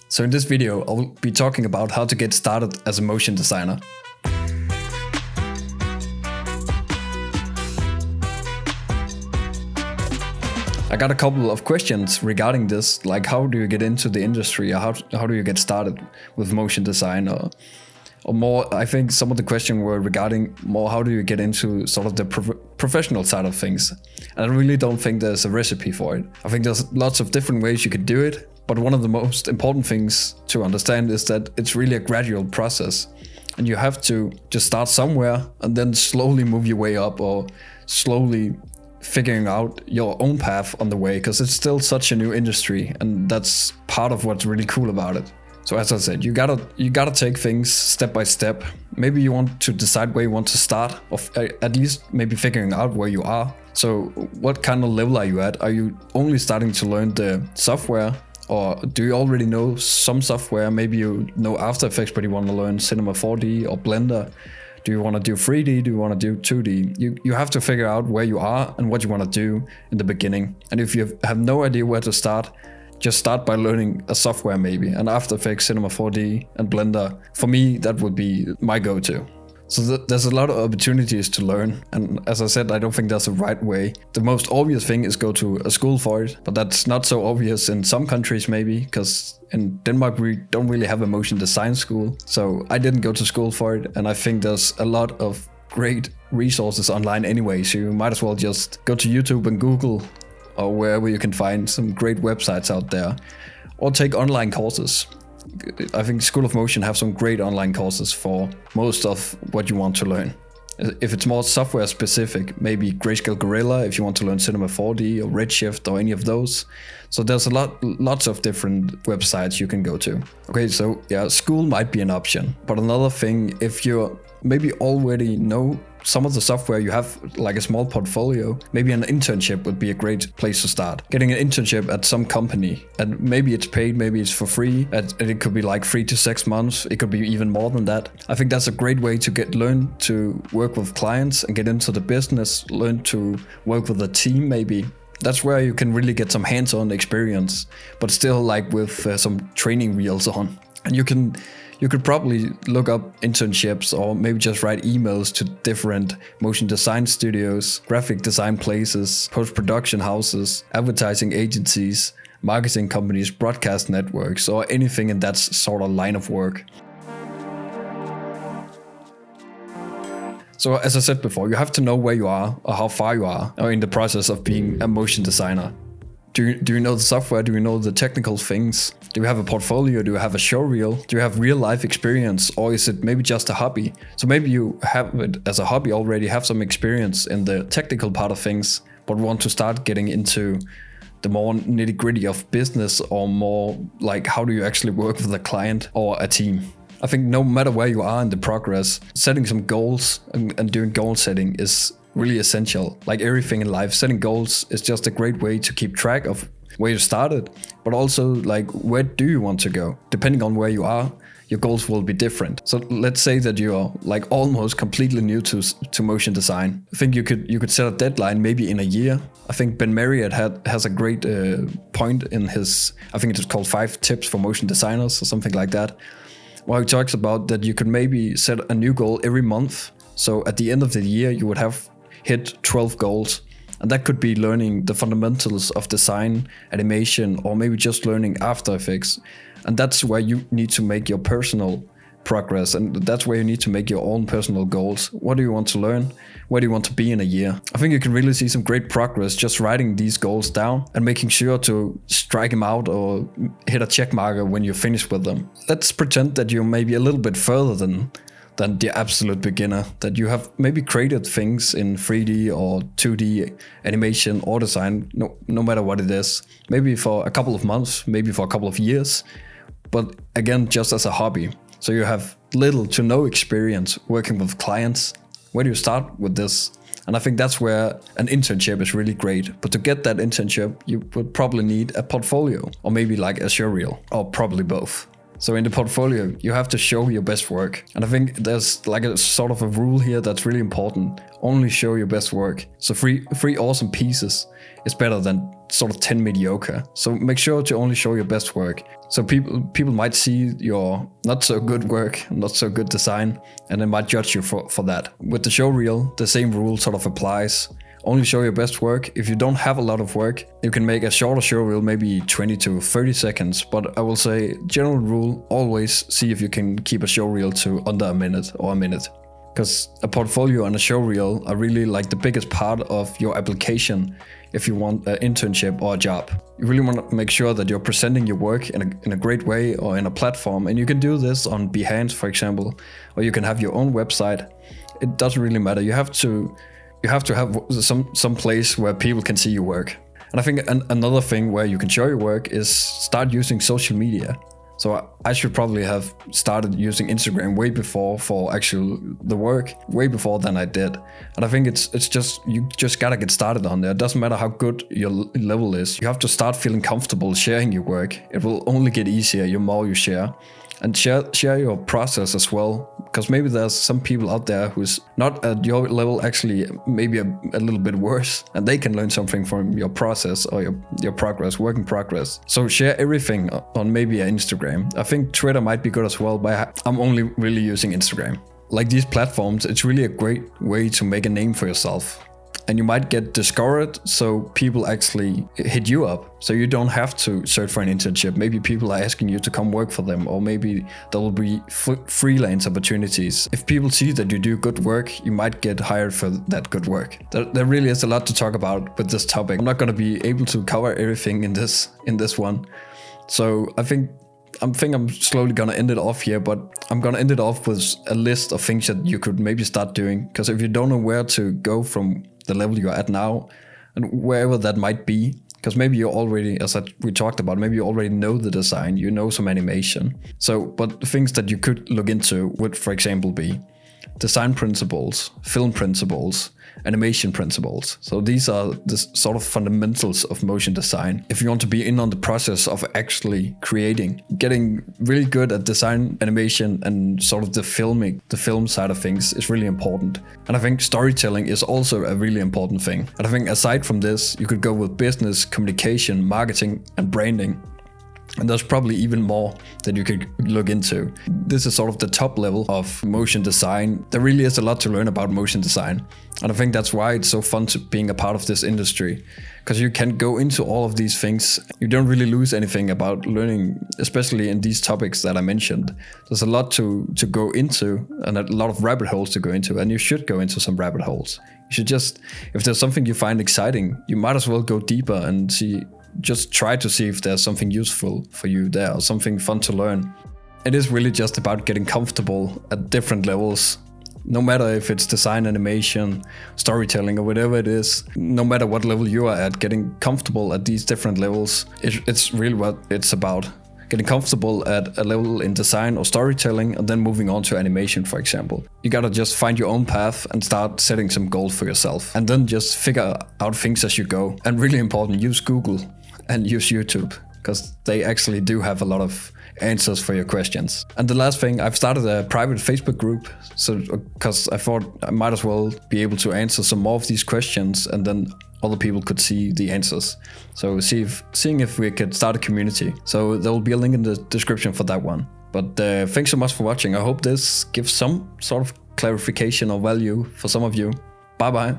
So in this video, I'll be talking about how to get started as a motion designer. I got a couple of questions regarding this, like how do you get into the industry, or how do you get started with motion design, or more, I think some of the questions were regarding more how do you get into sort of the professional side of things. And I really don't think there's a recipe for it. I think there's lots of different ways you could do it, but one of the most important things to understand is that it's really a gradual process. And you have to just start somewhere and then slowly move your way up, or slowly figuring out your own path on the way, because it's still such a new industry, and that's part of what's really cool about it. So as I said, you gotta take things step by step. Maybe you want to decide where you want to start, or at least maybe figuring out where you are. So what kind of level are you at? Are you only starting to learn the software, or do you already know some software? Maybe you know After Effects, but you want to learn Cinema 4D or Blender. Do you want to do 3D? Do you want to do 2D? You have to figure out where you are and what you want to do in the beginning. And if you have no idea where to start, just start by learning a software maybe. And After Effects, Cinema 4D and Blender, for me, that would be my go-to. So there's a lot of opportunities to learn. And as I said, I don't think there's a right way. The most obvious thing is go to a school for it, but that's not so obvious in some countries maybe, because in Denmark we don't really have a motion design school. So I didn't go to school for it, and I think there's a lot of great resources online anyway, so you might as well just go to YouTube and Google, or wherever you can find some great websites out there, or take online courses. I think School of Motion have some great online courses for most of what you want to learn. If it's more software specific, maybe Grayscale Gorilla if you want to learn Cinema 4D or Redshift or any of those. So there's lots of different websites you can go to. Okay, so yeah, school might be an option. But another thing, if you maybe already know some of the software, you have like a small portfolio, maybe an internship would be a great place to start. Getting an internship at some company, and maybe it's paid, maybe it's for free, and it could be like 3 to 6 months, it could be even more than that. I think that's a great way to learn to work with clients and get into the business, learn to work with a team maybe. That's where you can really get some hands-on experience, but still like with some training wheels on. And you could probably look up internships, or maybe just write emails to different motion design studios, graphic design places, post-production houses, advertising agencies, marketing companies, broadcast networks, or anything in that sort of line of work. So as I said before, you have to know where you are or how far you are in the process of being a motion designer. Do you know the software? Do you know the technical things? Do you have a portfolio? Do you have a show reel? Do you have real life experience? Or is it maybe just a hobby? So maybe you have it as a hobby already, have some experience in the technical part of things, but want to start getting into the more nitty gritty of business, or more like how do you actually work with a client or a team? I think no matter where you are in the progress, setting some goals and doing goal setting is really essential. Like everything in life, setting goals is just a great way to keep track of where you started, but also like where do you want to go? Depending on where you are, your goals will be different. So let's say that you're like almost completely new to motion design. I think you could set a deadline maybe in a year. I think Ben Marriott has a great point in his, I think it's called 5 Tips for Motion Designers or something like that, where he talks about that you could maybe set a new goal every month. So at the end of the year, you would have hit 12 goals. And that could be learning the fundamentals of design, animation, or maybe just learning After Effects. And that's where you need to make your personal progress. And that's where you need to make your own personal goals. What do you want to learn? Where do you want to be in a year? I think you can really see some great progress just writing these goals down and making sure to strike them out or hit a check marker when you're finished with them. Let's pretend that you're maybe a little bit further than the absolute beginner, that you have maybe created things in 3D or 2D animation or design, no matter what it is, maybe for a couple of months, maybe for a couple of years, but again, just as a hobby. So you have little to no experience working with clients. Where do you start with this? And I think that's where an internship is really great. But to get that internship, you would probably need a portfolio, or maybe like a show reel, or probably both. So in the portfolio, you have to show your best work. And I think there's like a sort of a rule here that's really important. Only show your best work. So three awesome pieces is better than sort of 10 mediocre. So make sure to only show your best work. So people might see your not so good work, not so good design, and they might judge you for that. With the show reel, the same rule sort of applies. Only show your best work. If you don't have a lot of work, you can make a shorter show reel, maybe 20 to 30 seconds. But I will say, general rule, always see if you can keep a show reel to under a minute or a minute. Because a portfolio and a show reel are really like the biggest part of your application if you want an internship or a job. You really want to make sure that you're presenting your work in a great way or in a platform. And you can do this on Behance, for example, or you can have your own website. It doesn't really matter. You have to have some place where people can see your work. And I think another thing where you can show your work is start using social media. So I should probably have started using Instagram way before for actual the work, way before than I did. And I think it's just, you just gotta get started on there. It doesn't matter how good your level is. You have to start feeling comfortable sharing your work. It will only get easier the more you share. And share your process as well, because maybe there's some people out there who's not at your level, actually maybe a little bit worse, and they can learn something from your process or your progress, work in progress. So share everything on maybe Instagram. I think Twitter might be good as well, but I'm only really using Instagram. Like these platforms, it's really a great way to make a name for yourself. And you might get discovered, so people actually hit you up. So you don't have to search for an internship. Maybe people are asking you to come work for them, or maybe there will be freelance opportunities. If people see that you do good work, you might get hired for that good work. There really is a lot to talk about with this topic. I'm not going to be able to cover everything in this one. So I think I'm slowly gonna end it off here, but I'm gonna end it off with a list of things that you could maybe start doing. Because if you don't know where to go from the level you're at now, and wherever that might be, because maybe you already, we talked about, maybe you already know the design, you know some animation. So, but things that you could look into would, for example, be design principles, film principles, animation principles. So these are the sort of fundamentals of motion design. If you want to be in on the process of actually creating, getting really good at design, animation, and sort of the film side of things is really important. And I think storytelling is also a really important thing. And I think aside from this, you could go with business, communication, marketing, and branding. And there's probably even more that you could look into. This is sort of the top level of motion design. There really is a lot to learn about motion design. And I think that's why it's so fun being a part of this industry. Because you can go into all of these things. You don't really lose anything about learning, especially in these topics that I mentioned. There's a lot to go into and a lot of rabbit holes to go into. And you should go into some rabbit holes. You should just, if there's something you find exciting, you might as well go deeper and just try to see if there's something useful for you there or something fun to learn. It is really just about getting comfortable at different levels, no matter if it's design, animation, storytelling, or whatever it is. No matter what level you are at, getting comfortable at these different levels, it's really what it's about. Getting comfortable at a level in design or storytelling, and then moving on to animation, for example. You gotta just find your own path and start setting some goals for yourself. And then just figure out things as you go. And really important, use Google and use YouTube, because they actually do have a lot of answers for your questions. And the last thing, I've started a private Facebook group, so because I thought I might as well be able to answer some more of these questions, and then other people could see the answers. So seeing if we could start a community. So there will be a link in the description for that one. But thanks so much for watching. I hope this gives some sort of clarification or value for some of you. Bye bye.